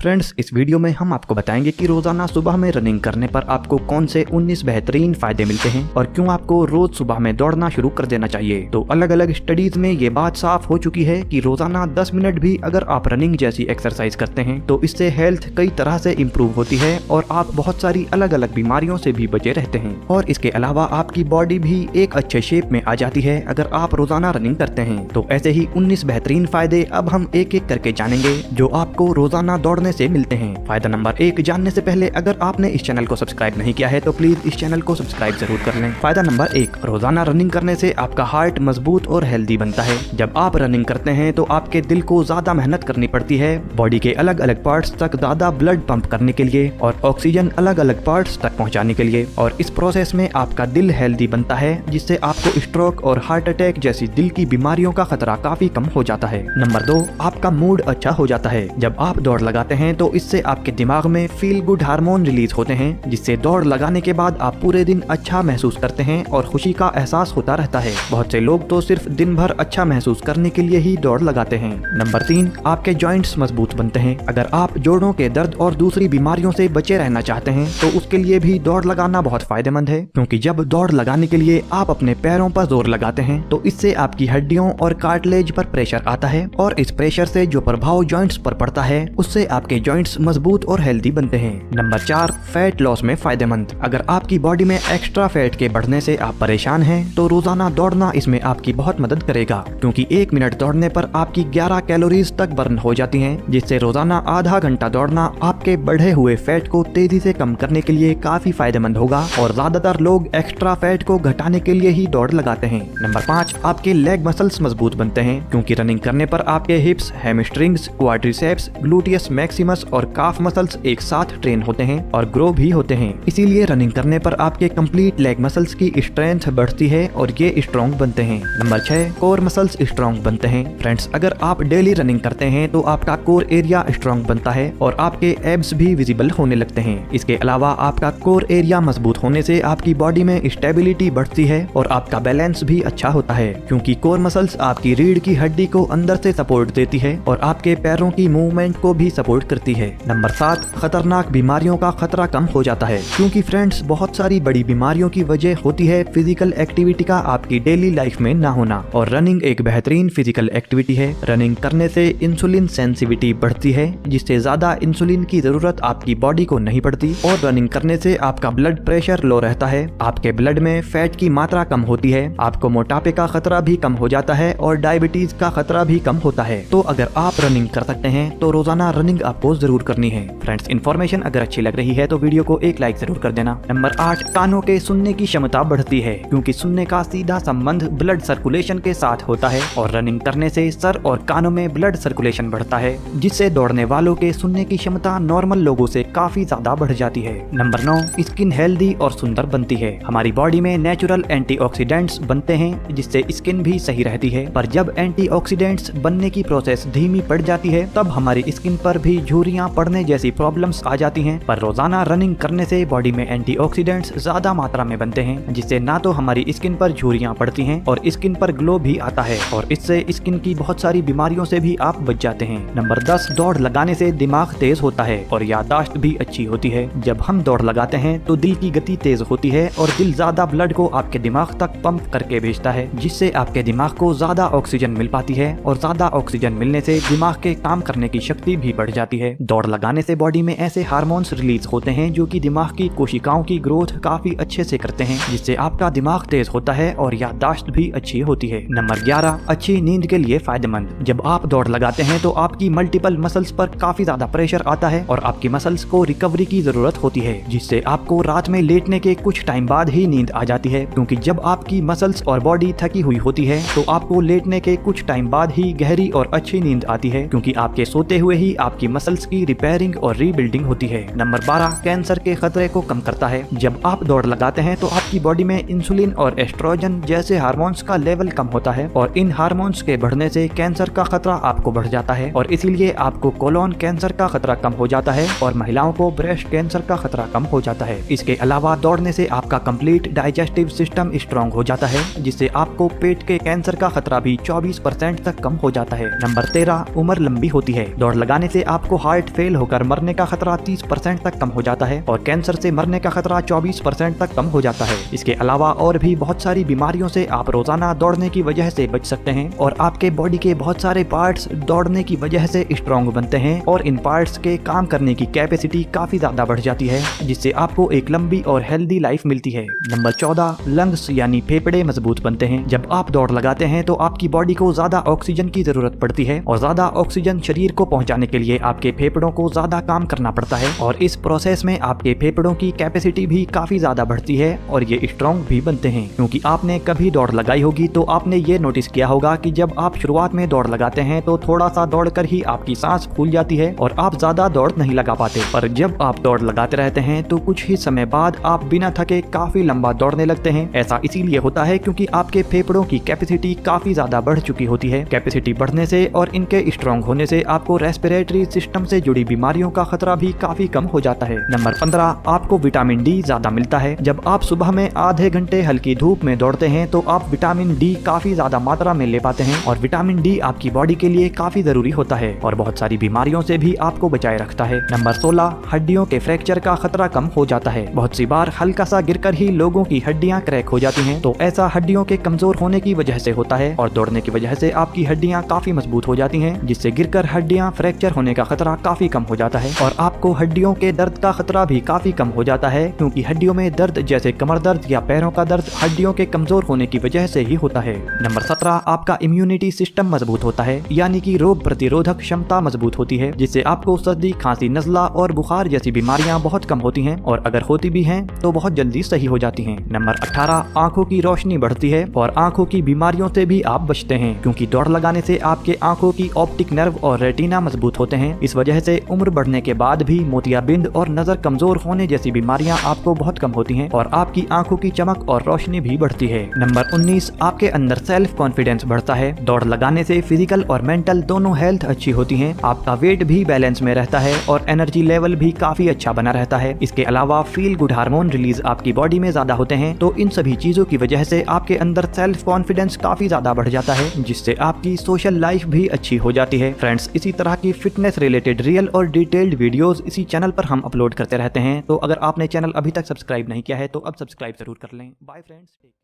Friends, इस video में हम आपको बताएंगे कि रोजाना सुबह में रनिंग करने पर आपको कौन से 19 बेहतरीन फायदे मिलते हैं और क्यों आपको रोज सुबह में दौड़ना शुरू कर देना चाहिए। तो अलग अलग स्टडीज में ये बात साफ हो चुकी है कि रोजाना 10 मिनट भी अगर आप रनिंग जैसी एक्सरसाइज करते हैं तो इससे हेल्थ कई तरह से इम्प्रूव होती है और आप बहुत सारी अलग अलग बीमारियों से भी बचे रहते हैं। और इसके अलावा आपकी बॉडी भी एक अच्छे शेप में आ जाती है अगर आप रोजाना रनिंग करते हैं। तो ऐसे ही 19 बेहतरीन फायदे अब हम एक एक करके जानेंगे जो आपको रोजाना दौड़ने से मिलते हैं। फायदा नंबर 1 जानने से पहले अगर आपने इस चैनल को सब्सक्राइब नहीं किया है तो प्लीज इस चैनल को सब्सक्राइब जरूर कर लें। फायदा नंबर 1, रोजाना रनिंग करने से आपका हार्ट मजबूत और हेल्दी बनता है। जब आप रनिंग करते हैं तो आपके दिल को ज्यादा मेहनत करनी पड़ती है बॉडी के अलग अलग पार्ट्स तक ज्यादा ब्लड पंप करने के लिए और ऑक्सीजन अलग अलग पार्ट्स तक पहुंचाने के लिए, और इस प्रोसेस में आपका दिल हेल्दी बनता है जिससे आपको स्ट्रोक और हार्ट अटैक जैसी दिल की बीमारियों का खतरा काफी कम हो जाता है। नंबर 2, आपका मूड अच्छा हो जाता है। जब आप दौड़ लगाते हैं तो इससे आपके दिमाग में फील गुड हार्मोन रिलीज होते हैं जिससे दौड़ लगाने के बाद आप पूरे दिन अच्छा महसूस करते हैं और खुशी का एहसास होता रहता है। बहुत से लोग तो सिर्फ दिन भर अच्छा महसूस करने के लिए ही दौड़ लगाते हैं। नंबर 3, आपके जॉइंट्स मजबूत बनते हैं। अगर आप जोड़ों के दर्द और दूसरी बीमारियों से बचे रहना चाहते हैं तो उसके लिए भी दौड़ लगाना बहुत फायदेमंद है, क्योंकि जब दौड़ लगाने के लिए आप अपने पैरों पर जोर लगाते हैं तो इससे आपकी हड्डियों और कार्टिलेज पर प्रेशर आता है और इस प्रेशर से जो प्रभाव जॉइंट्स पर पड़ता है उससे आपके जॉइंट्स मजबूत और हेल्दी बनते हैं। नंबर 4, फैट लॉस में फायदेमंद। अगर आपकी बॉडी में एक्स्ट्रा फैट के बढ़ने से आप परेशान हैं तो रोजाना दौड़ना इसमें आपकी बहुत मदद करेगा, क्योंकि 1 मिनट दौड़ने पर आपकी 11 कैलोरीज तक बर्न हो जाती हैं, जिससे रोजाना आधा घंटा दौड़ना आपके बढ़े हुए फैट को तेजी से कम करने के लिए काफी फायदेमंद होगा और ज्यादातर लोग एक्स्ट्रा फैट को घटाने के लिए ही दौड़ लगाते हैं। नंबर 5, आपके लेग मसल्स मजबूत बनते हैं, क्योंकि रनिंग करने पर आपके हिप्स, हैमस्ट्रिंग्स, क्वाड्रिसेप्स, ग्लूटियस मैक्सिमस और काफ मसल्स एक साथ ट्रेन होते हैं और ग्रो भी होते हैं। इसीलिए रनिंग करने पर आपके कंप्लीट लेग मसल्स की स्ट्रेंथ बढ़ती है और ये स्ट्रॉन्ग बनते हैं। नंबर 6, कोर मसल्स स्ट्रॉन्ग बनते हैं। फ्रेंड्स, अगर आप डेली रनिंग करते हैं तो आपका कोर एरिया स्ट्रॉन्ग बनता है और आपके एब्स भी विजिबल होने लगते हैं। इसके अलावा आपका कोर एरिया मजबूत होने से आपकी बॉडी में स्टेबिलिटी बढ़ती है और आपका बैलेंस भी अच्छा होता है, क्योंकि कोर मसल्स आपकी रीढ़ की हड्डी को अंदर से सपोर्ट देती है और आपके पैरों की मूवमेंट को भी सपोर्ट करती है। नंबर 7, खतरनाक बीमारियों का खतरा कम हो जाता है, क्योंकि फ्रेंड्स बहुत सारी बड़ी बीमारियों की वजह होती है फिजिकल एक्टिविटी का आपकी डेली लाइफ में ना होना, और रनिंग एक बेहतरीन फिजिकल एक्टिविटी है। रनिंग करने से इंसुलिन सेंसिटिविटी बढ़ती है, जिससे ज्यादा इंसुलिन की जरूरत आपकी बॉडी को नहीं पड़ती, और रनिंग करने से आपका ब्लड प्रेशर लो रहता है, आपके ब्लड में फैट की मात्रा कम होती है, आपको मोटापे का खतरा भी कम हो जाता है और डायबिटीज का खतरा भी कम होता है। तो अगर आप रनिंग कर सकते हैं तो रोजाना रनिंग आपको जरूर करनी है। फ्रेंड्स, इन्फॉर्मेशन अगर अच्छी लग रही है तो वीडियो को एक लाइक जरूर कर देना। नंबर 8, कानों के सुनने की क्षमता बढ़ती है, क्योंकि सुनने का सीधा संबंध ब्लड सर्कुलेशन के साथ होता है और रनिंग करने से सर और कानों में ब्लड सर्कुलेशन बढ़ता है, जिससे दौड़ने वालों के सुनने की क्षमता नॉर्मल लोगों से काफी ज्यादा बढ़ जाती है। नंबर 9, स्किन हेल्दी और सुंदर बनती है। हमारी बॉडी में नेचुरल एंटीऑक्सीडेंट्स बनते हैं जिससे स्किन भी सही रहती है, पर जब एंटीऑक्सीडेंट्स बनने की प्रोसेस धीमी पड़ जाती है तब हमारी स्किन पर भी झुर्रियां पड़ने जैसी प्रॉब्लम्स आ जाती हैं। पर रोजाना रनिंग करने से बॉडी में एंटीऑक्सीडेंट्स ज्यादा मात्रा में बनते हैं, जिससे ना तो हमारी स्किन पर झुर्रियां पड़ती हैं और स्किन पर ग्लो भी आता है, और इससे स्किन की बहुत सारी बीमारियों से भी आप बच जाते हैं। नंबर 10, दौड़ लगाने से दिमाग तेज होता है और याददाश्त भी अच्छी होती है। जब हम दौड़ लगाते हैं तो दिल की गति तेज होती है और दिल ज्यादा ब्लड को आपके दिमाग तक पंप करके भेजता है, जिससे आपके दिमाग को ज्यादा ऑक्सीजन मिल पाती है, और ज्यादा ऑक्सीजन मिलने से दिमाग के काम करने की शक्ति भी बढ़ जाती है। दौड़ लगाने से बॉडी में ऐसे हार्मोन्स रिलीज होते हैं जो कि दिमाग की कोशिकाओं की ग्रोथ काफी अच्छे से करते हैं, जिससे आपका दिमाग तेज होता है और याददाश्त भी अच्छी होती है। नंबर 11, अच्छी नींद के लिए फायदेमंद। जब आप दौड़ लगाते हैं तो आपकी मल्टीपल मसल्स पर काफी ज्यादा प्रेशर आता है और आपकी मसल्स को रिकवरी की जरूरत होती है, जिससे आपको रात में लेटने के कुछ टाइम बाद ही नींद आ जाती है, क्योंकि जब आपकी मसल्स और बॉडी थकी हुई होती है तो आपको लेटने के कुछ टाइम बाद ही गहरी और अच्छी नींद आती है, क्योंकि आपके सोते हुए ही आपकी मसल्स की रिपेयरिंग और रीबिल्डिंग होती है। नंबर 12, कैंसर के खतरे को कम करता है। जब आप दौड़ लगाते हैं तो आपकी बॉडी में इंसुलिन और एस्ट्रोजन जैसे हार्मोन्स का लेवल कम होता है और इन हार्मोन्स के बढ़ने से कैंसर का खतरा आपको बढ़ जाता है, और इसीलिए आपको कोलोन कैंसर का खतरा कम हो जाता है और महिलाओं को ब्रेस्ट कैंसर का खतरा कम हो जाता है। इसके अलावा दौड़ने से आपका कंप्लीट डाइजेस्टिव सिस्टम स्ट्रॉन्ग हो जाता है, जिससे आपको पेट के कैंसर का खतरा भी 24% तक कम हो जाता है। नंबर 13, उम्र लंबी होती है। दौड़ लगाने से आपको आपको हार्ट फेल होकर मरने का खतरा 30% तक कम हो जाता है और कैंसर से मरने का खतरा 24% तक कम हो जाता है। इसके अलावा और भी बहुत सारी बीमारियों से आप रोजाना दौड़ने की वजह से बच सकते हैं और आपके बॉडी के बहुत सारे पार्ट्स दौड़ने की वजह से स्ट्रॉन्ग बनते हैं और इन पार्ट्स के काम करने की कैपेसिटी काफी ज्यादा बढ़ जाती है, जिससे आपको एक लंबी और हेल्दी लाइफ मिलती है। नंबर 14, लंग्स यानी फेफड़े मजबूत बनते हैं। जब आप दौड़ लगाते हैं तो आपकी बॉडी को ज्यादा ऑक्सीजन की जरूरत पड़ती है और ज्यादा ऑक्सीजन शरीर को पहुंचाने के लिए आपके फेफड़ों को ज्यादा काम करना पड़ता है और इस प्रोसेस में आपके फेफड़ों की कैपेसिटी भी काफी ज्यादा बढ़ती है और ये स्ट्रॉन्ग भी बनते हैं। क्योंकि आपने कभी दौड़ लगाई होगी तो आपने ये नोटिस किया होगा कि जब आप शुरुआत में दौड़ लगाते हैं तो थोड़ा सा दौड़कर ही आपकी सांस फूल जाती है और आप ज्यादा दौड़ नहीं लगा पाते, पर जब आप दौड़ लगाते रहते हैं तो कुछ ही समय बाद आप बिना थके काफी लंबा दौड़ने लगते हैं। ऐसा इसीलिए होता है क्योंकि आपके फेफड़ों की कैपेसिटी काफी ज्यादा बढ़ चुकी होती है। कैपेसिटी बढ़ने से और इनके स्ट्रॉन्ग होने से आपको रेस्पिरेटरी सिस्टम से जुड़ी बीमारियों का खतरा भी काफी कम हो जाता है। नंबर 15, आपको विटामिन डी ज्यादा मिलता है। जब आप सुबह में आधे घंटे हल्की धूप में दौड़ते हैं तो आप विटामिन डी काफी ज्यादा मात्रा में ले पाते हैं और विटामिन डी आपकी बॉडी के लिए काफी जरूरी होता है और बहुत सारी बीमारियों से भी आपको बचाए रखता है। नंबर 16, हड्डियों के फ्रैक्चर का खतरा कम हो जाता है। बहुत सी बार हल्का सा गिरकर ही लोगों की हड्डियां क्रैक हो जाती हैं, तो ऐसा हड्डियों के कमजोर होने की वजह से होता है और दौड़ने की वजह से आपकी हड्डियां काफी मजबूत हो जाती हैं, जिससे गिरकर हड्डियां फ्रैक्चर होने का खतरा काफी कम हो जाता है और आपको हड्डियों के दर्द का खतरा भी काफी कम हो जाता है, क्योंकि हड्डियों में दर्द जैसे कमर दर्द या पैरों का दर्द हड्डियों के कमजोर होने की वजह से ही होता है। नंबर 17, आपका इम्यूनिटी सिस्टम मजबूत होता है, यानी कि रोग प्रतिरोधक क्षमता मजबूत होती है, जिससे आपको सर्दी, खांसी, नजला और बुखार जैसी बीमारियां बहुत कम होती हैं और अगर होती भी हैं तो बहुत जल्दी सही हो जाती हैं। नंबर 18, आंखों की रोशनी बढ़ती है और आंखों की बीमारियों से भी आप बचते हैं, क्योंकि दौड़ लगाने से आपके आंखों की ऑप्टिक नर्व और रेटिना मजबूत होते हैं। इस वजह से उम्र बढ़ने के बाद भी मोतियाबिंद और नजर कमजोर होने जैसी बीमारियां आपको बहुत कम होती हैं और आपकी आंखों की चमक और रोशनी भी बढ़ती है। नंबर 19, आपके अंदर सेल्फ कॉन्फिडेंस बढ़ता है। दौड़ लगाने से फिजिकल और मेंटल दोनों हेल्थ अच्छी होती है, आपका वेट भी बैलेंस में रहता है और एनर्जी लेवल भी काफी अच्छा बना रहता है। इसके अलावा फील गुड हार्मोन रिलीज आपकी बॉडी में ज्यादा होते हैं, तो इन सभी चीजों की वजह से आपके अंदर सेल्फ कॉन्फिडेंस काफी ज्यादा बढ़ जाता है, जिससे आपकी सोशल लाइफ भी अच्छी हो जाती है। फ्रेंड्स, इसी तरह की फिटनेस रिलेटेड रियल और डिटेल्ड वीडियोस इसी चैनल पर हम अपलोड करते रहते हैं, तो अगर आपने चैनल अभी तक सब्सक्राइब नहीं किया है तो अब सब्सक्राइब जरूर कर लें। Bye friends.